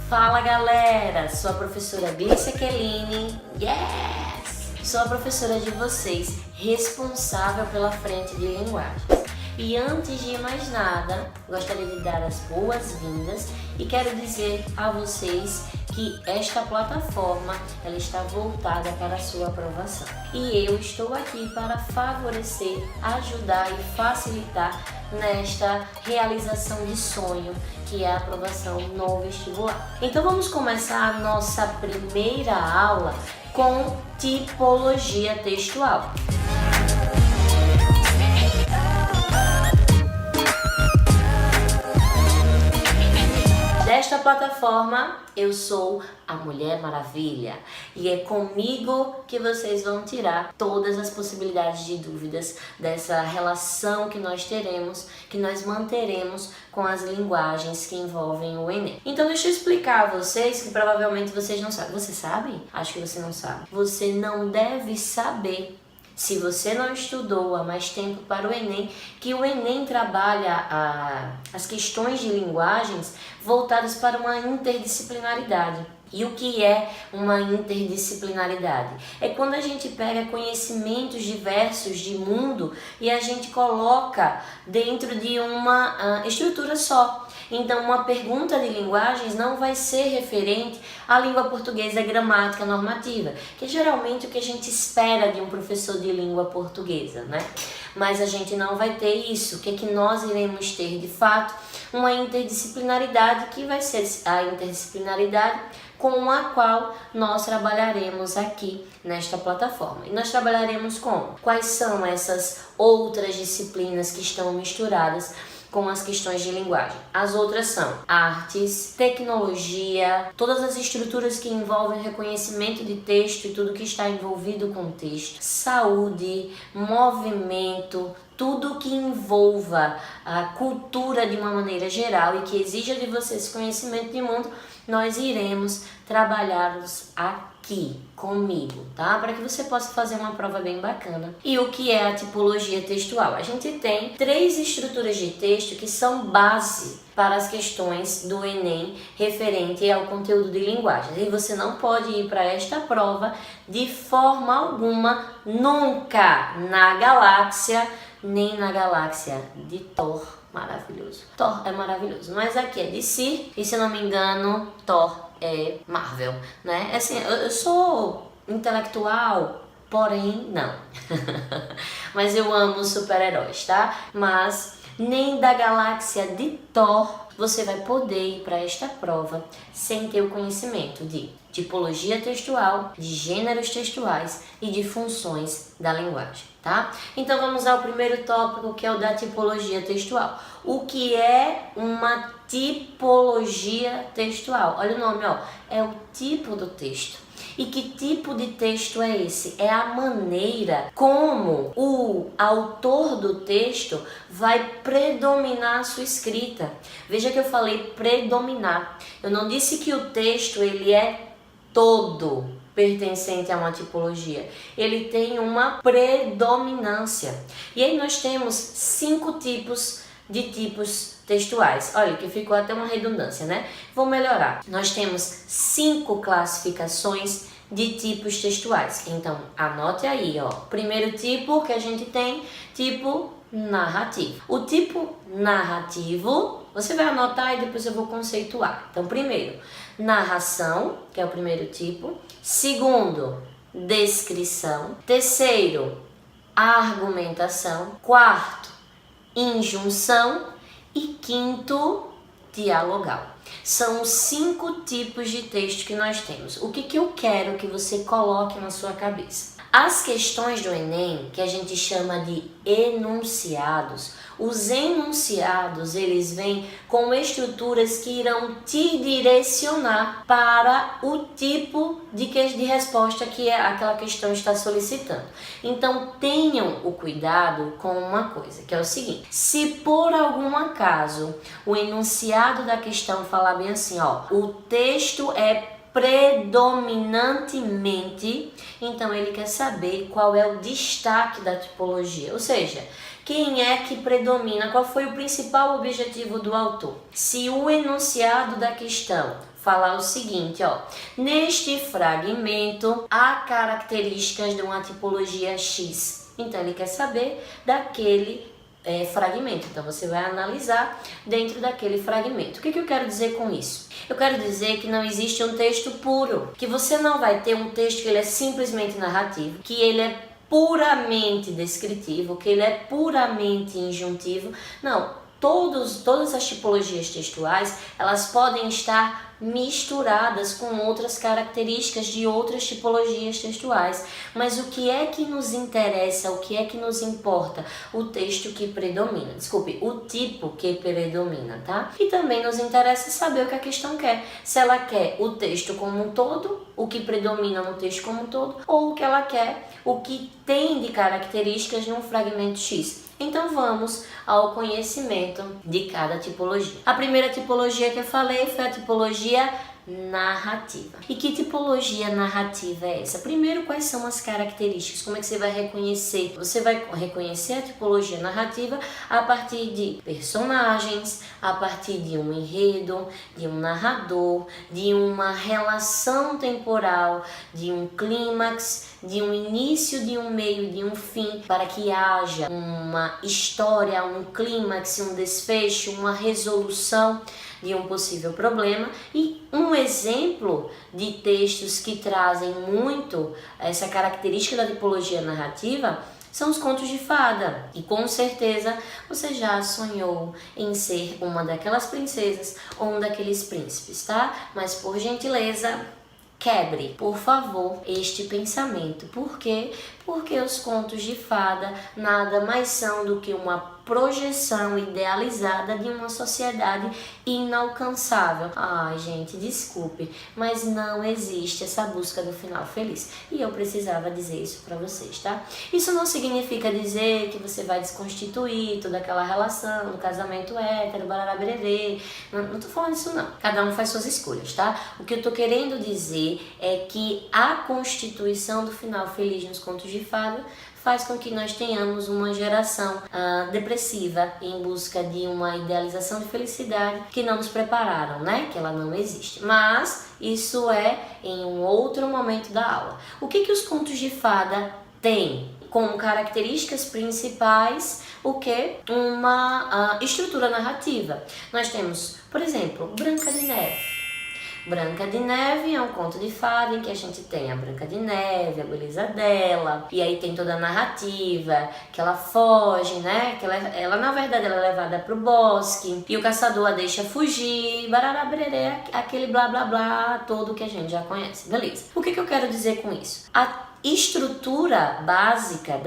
Fala galera, sou a professora Glícia Quelini, yes! Sou a professora de vocês, responsável pela frente de linguagens. E antes de mais nada, gostaria de dar as boas-vindas e quero dizer a vocês que esta plataforma ela está voltada para a sua aprovação. E eu estou aqui para favorecer, ajudar e facilitar nesta realização de sonho, que é a aprovação no vestibular. Então vamos começar a nossa primeira aula com tipologia textual. Desta plataforma, eu sou a Mulher Maravilha e é comigo que vocês vão tirar todas as possibilidades de dúvidas dessa relação que nós teremos, que nós manteremos com as linguagens que envolvem o Enem. Então deixa eu explicar a vocês que provavelmente vocês não sabem. Você sabe? Acho que você não sabe. Você não deve saber, se você não estudou há mais tempo para o Enem, que o Enem trabalha as questões de linguagens voltadas para uma interdisciplinaridade. E o que é uma interdisciplinaridade? É quando a gente pega conhecimentos diversos de mundo e a gente coloca dentro de uma estrutura só. Então, uma pergunta de linguagens não vai ser referente à língua portuguesa gramática normativa, que é geralmente o que a gente espera de um professor de língua portuguesa, né? Mas a gente não vai ter isso. O que é que nós iremos ter, de fato? Uma interdisciplinaridade, que vai ser a interdisciplinaridade com a qual nós trabalharemos aqui nesta plataforma. E nós trabalharemos com quais são essas outras disciplinas que estão misturadas com as questões de linguagem. As outras são artes, tecnologia, todas as estruturas que envolvem reconhecimento de texto e tudo que está envolvido com texto, saúde, movimento, tudo que envolva a cultura de uma maneira geral e que exija de vocês conhecimento de mundo, nós iremos trabalhá-los aqui comigo, tá? Para que você possa fazer uma prova bem bacana. E o que é a tipologia textual? A gente tem 3 estruturas de texto que são base para as questões do Enem referente ao conteúdo de linguagens. E você não pode ir para esta prova de forma alguma, nunca, na galáxia, nem na galáxia de Thor. Maravilhoso. Thor é maravilhoso, mas aqui é DC e, se não me engano, Thor é Marvel, né? Assim, eu sou intelectual, porém não. Mas eu amo super-heróis, tá? Mas nem da galáxia de Thor você vai poder ir para esta prova sem ter o conhecimento de tipologia textual, de gêneros textuais e de funções da linguagem, tá? Então vamos ao primeiro tópico, que é o da tipologia textual. O que é uma tipologia textual? Olha o nome, ó, é o tipo do texto. E que tipo de texto é esse? É a maneira como o autor do texto vai predominar a sua escrita. Veja que eu falei predominar. Eu não disse que o texto ele é todo pertencente a uma tipologia. Ele tem uma predominância. E aí nós temos 5 tipos de tipos textuais. Olha, que ficou até uma redundância, né? Vou melhorar. Nós temos 5 classificações de tipos textuais. Então, anote aí, ó. Primeiro tipo que a gente tem, tipo narrativo. O tipo narrativo, você vai anotar e depois eu vou conceituar. Então, primeiro, narração, que é o primeiro tipo. Segundo, descrição. Terceiro, argumentação. Quarto, injunção. E quinto, dialogal. São os 5 tipos de texto que nós temos. O que eu quero que você coloque na sua cabeça? As questões do Enem, que a gente chama de enunciados, os enunciados, eles vêm com estruturas que irão te direcionar para o tipo de resposta que aquela questão está solicitando. Então, tenham o cuidado com uma coisa, que é o seguinte: se por algum acaso o enunciado da questão falar bem assim, ó, o texto é predominantemente, então ele quer saber qual é o destaque da tipologia, ou seja, Quem é que predomina? Qual foi o principal objetivo do autor? Se o enunciado da questão falar o seguinte, ó, neste fragmento há características de uma tipologia X. Então ele quer saber daquele fragmento. Então você vai analisar dentro daquele fragmento. O que eu quero dizer com isso? Eu quero dizer que não existe um texto puro, que você não vai ter um texto que ele é simplesmente narrativo, que ele é puramente descritivo, que ele é puramente injuntivo. Não, todas as tipologias textuais, elas podem estar misturadas com outras características de outras tipologias textuais. Mas o que é que nos interessa, o que é que nos importa? O texto que predomina, desculpe, o tipo que predomina, tá? E também nos interessa saber o que a questão quer. Se ela quer o texto como um todo, o que predomina no texto como um todo, ou o que ela quer, o que tem de características num fragmento X. Então vamos ao conhecimento de cada tipologia. A primeira tipologia que eu falei foi a tipologia narrativa. E que tipologia narrativa é essa? Primeiro, quais são as características? Como é que você vai reconhecer? Você vai reconhecer a tipologia narrativa a partir de personagens, a partir de um enredo, de um narrador, de uma relação temporal, de um clímax, de um início, de um meio, de um fim, para que haja uma história, um clímax, um desfecho, uma resolução de um possível problema. E um exemplo de textos que trazem muito essa característica da tipologia narrativa são os contos de fada. E com certeza você já sonhou em ser uma daquelas princesas ou um daqueles príncipes, tá? Mas por gentileza, quebre, por favor, este pensamento. Por quê? Porque os contos de fada nada mais são do que uma projeção idealizada de uma sociedade inalcançável. Ai, gente, desculpe, mas não existe essa busca do final feliz. E eu precisava dizer isso pra vocês, tá? Isso não significa dizer que você vai desconstituir toda aquela relação do casamento hétero, barará-bererê. Não tô falando isso, não. Cada um faz suas escolhas, tá? O que eu tô querendo dizer é que a constituição do final feliz nos contos de fada faz com que nós tenhamos uma geração depressiva em busca de uma idealização de felicidade que não nos prepararam, né? Que ela não existe. Mas isso é em um outro momento da aula. O que os contos de fada têm como características principais? O que? Uma estrutura narrativa. Nós temos, por exemplo, Branca de Neve. Branca de Neve é um conto de fada em que a gente tem a Branca de Neve, a beleza dela, e aí tem toda a narrativa, que ela foge, né? Que ela na verdade ela é levada pro bosque, e o caçador a deixa fugir, barará bererê, aquele blá blá blá todo que a gente já conhece, beleza. O que eu quero dizer com isso? A estrutura básica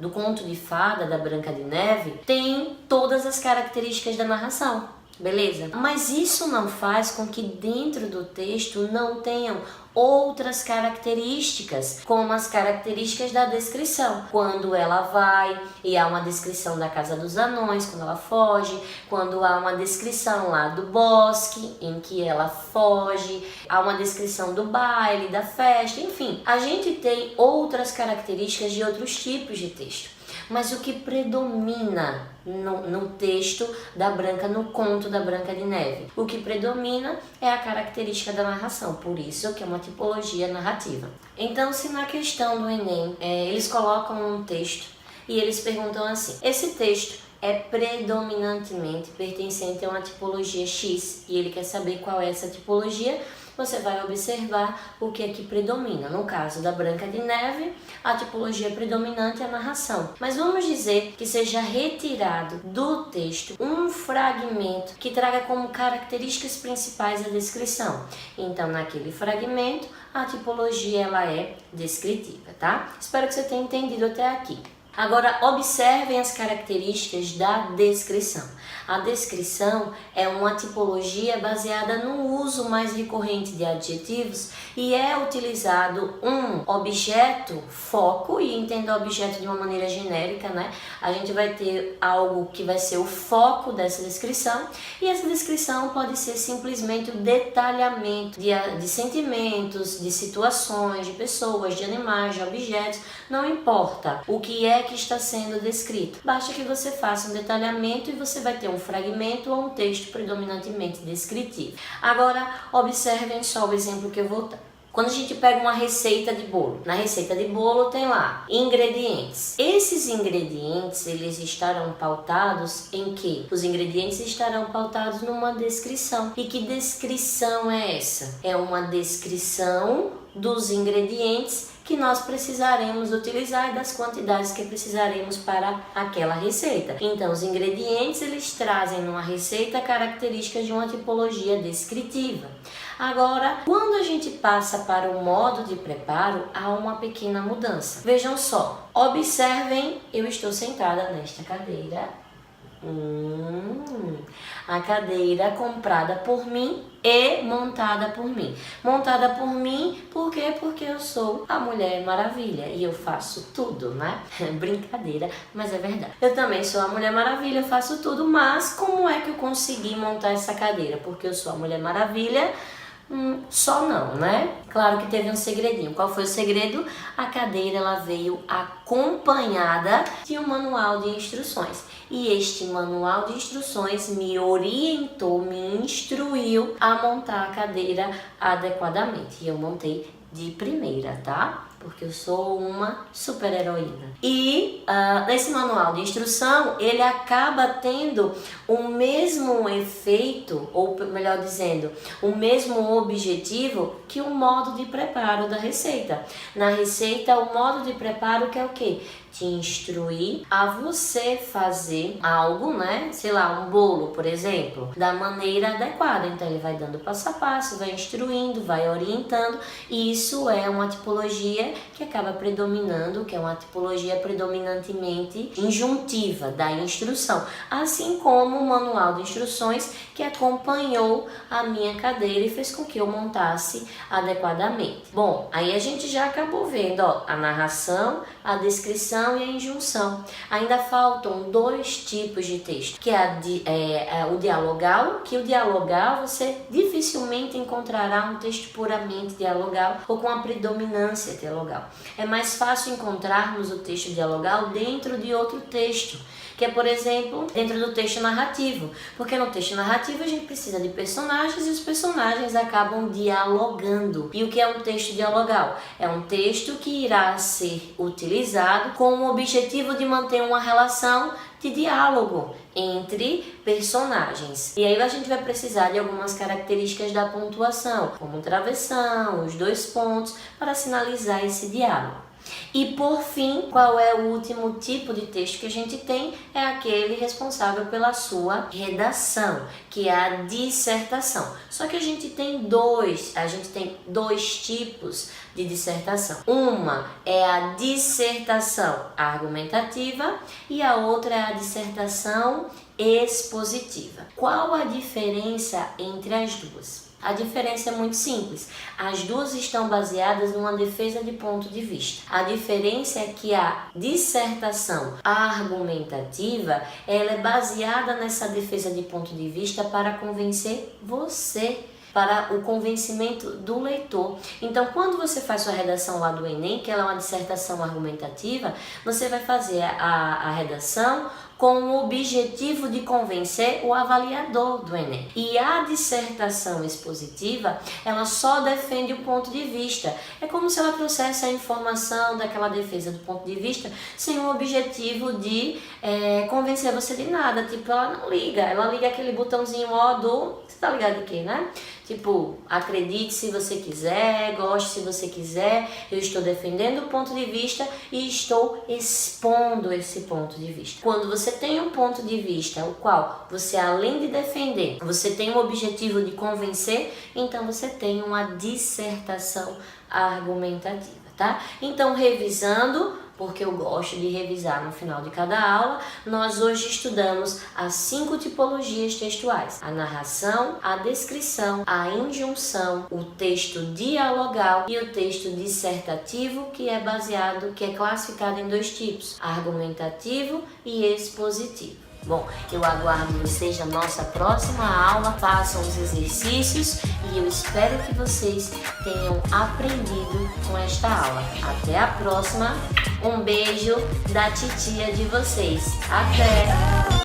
do conto de fada da Branca de Neve tem todas as características da narração. Beleza? Mas isso não faz com que dentro do texto não tenham outras características, como as características da descrição. Quando ela vai e há uma descrição da casa dos anões, quando ela foge, quando há uma descrição lá do bosque em que ela foge, há uma descrição do baile, da festa, enfim. A gente tem outras características de outros tipos de texto. Mas o que predomina no texto da Branca, no conto da Branca de Neve? O que predomina é a característica da narração, por isso que é uma tipologia narrativa. Então, se na questão do Enem eles colocam um texto e eles perguntam assim, esse texto é predominantemente pertencente a uma tipologia X e ele quer saber qual é essa tipologia, você vai observar o que é que predomina. No caso da Branca de Neve, a tipologia predominante é a narração. Mas vamos dizer que seja retirado do texto um fragmento que traga como características principais a descrição. Então, naquele fragmento, a tipologia ela é descritiva, tá? Espero que você tenha entendido até aqui. Agora, observem as características da descrição. A descrição é uma tipologia baseada no uso mais recorrente de adjetivos e é utilizado um objeto, foco, e entenda objeto de uma maneira genérica, né? A gente vai ter algo que vai ser o foco dessa descrição, e essa descrição pode ser simplesmente o detalhamento de sentimentos, de situações, de pessoas, de animais, de objetos, não importa o que é que está sendo descrito. Basta que você faça um detalhamento e você vai ter um fragmento ou um texto predominantemente descritivo. Agora, observem só o exemplo que eu vou dar. Quando a gente pega uma receita de bolo, na receita de bolo tem lá ingredientes. Esses ingredientes, eles estarão pautados em quê? Os ingredientes estarão pautados numa descrição. E que descrição é essa? É uma descrição dos ingredientes que nós precisaremos utilizar e das quantidades que precisaremos para aquela receita. Então, os ingredientes, eles trazem numa receita características de uma tipologia descritiva. Agora, quando a gente passa para o modo de preparo, há uma pequena mudança. Vejam só, observem, eu estou sentada nesta cadeira. A cadeira comprada por mim e montada por mim. Montada por mim, por quê? Porque eu sou a Mulher Maravilha e eu faço tudo, né? Brincadeira, mas é verdade. Eu também sou a Mulher Maravilha, eu faço tudo, mas como é que eu consegui montar essa cadeira? Porque eu sou a Mulher Maravilha? Só não, né? Claro que teve um segredinho. Qual foi o segredo? A cadeira, ela veio acompanhada de um manual de instruções. E este manual de instruções me orientou, me instruiu a montar a cadeira adequadamente. E eu montei de primeira, tá? Porque eu sou uma super heroína. E nesse manual de instrução, ele acaba tendo o mesmo efeito, ou melhor dizendo, o mesmo objetivo que o modo de preparo da receita. Na receita, o modo de preparo que é o quê? Te instruir a você fazer algo, né? Sei lá, um bolo, por exemplo, da maneira adequada. Então, ele vai dando passo a passo, vai instruindo, vai orientando. E isso é uma tipologia que acaba predominando, que é uma tipologia predominantemente injuntiva da instrução. Assim como o manual de instruções que acompanhou a minha cadeira e fez com que eu montasse adequadamente. Bom, aí a gente já acabou vendo, ó, a narração, a descrição e a injunção. Ainda faltam dois tipos de texto, que é o dialogal, que o dialogal você dificilmente encontrará um texto puramente dialogal ou com a predominância dialogal. É mais fácil encontrarmos o texto dialogal dentro de outro texto, que é, por exemplo, dentro do texto narrativo, porque no texto narrativo a gente precisa de personagens e os personagens acabam dialogando. E o que é um texto dialogal? É um texto que irá ser utilizado com o objetivo de manter uma relação de diálogo entre personagens. E aí a gente vai precisar de algumas características da pontuação, como travessão, os dois pontos, para sinalizar esse diálogo. E por fim, qual é o último tipo de texto que a gente tem? É aquele responsável pela sua redação, que é a dissertação. Só que a gente tem dois tipos de dissertação. Uma é a dissertação argumentativa e a outra é a dissertação expositiva. Qual a diferença entre as duas? A diferença é muito simples. As duas estão baseadas numa defesa de ponto de vista. A diferença é que a dissertação argumentativa, ela é baseada nessa defesa de ponto de vista para convencer você, para o convencimento do leitor. Então, quando você faz sua redação lá do Enem, que ela é uma dissertação argumentativa, você vai fazer a redação com o objetivo de convencer o avaliador do Enem. E a dissertação expositiva, ela só defende o ponto de vista. É como se ela trouxesse a informação daquela defesa do ponto de vista sem o objetivo de convencer você de nada. Tipo, ela não liga, ela liga aquele botãozinho ó do... Você tá ligado aqui, né? Tipo, acredite se você quiser, goste se você quiser, eu estou defendendo o ponto de vista e estou expondo esse ponto de vista. Quando você tem um ponto de vista, o qual você, além de defender, você tem o objetivo de convencer, então você tem uma dissertação argumentativa, tá? Então, revisando, porque eu gosto de revisar no final de cada aula. Nós hoje estudamos as 5 tipologias textuais: a narração, a descrição, a injunção, o texto dialogal e o texto dissertativo, que é classificado em 2 tipos: argumentativo e expositivo. Bom, eu aguardo vocês na nossa próxima aula, façam os exercícios e eu espero que vocês tenham aprendido com esta aula. Até a próxima, um beijo da titia de vocês. Até!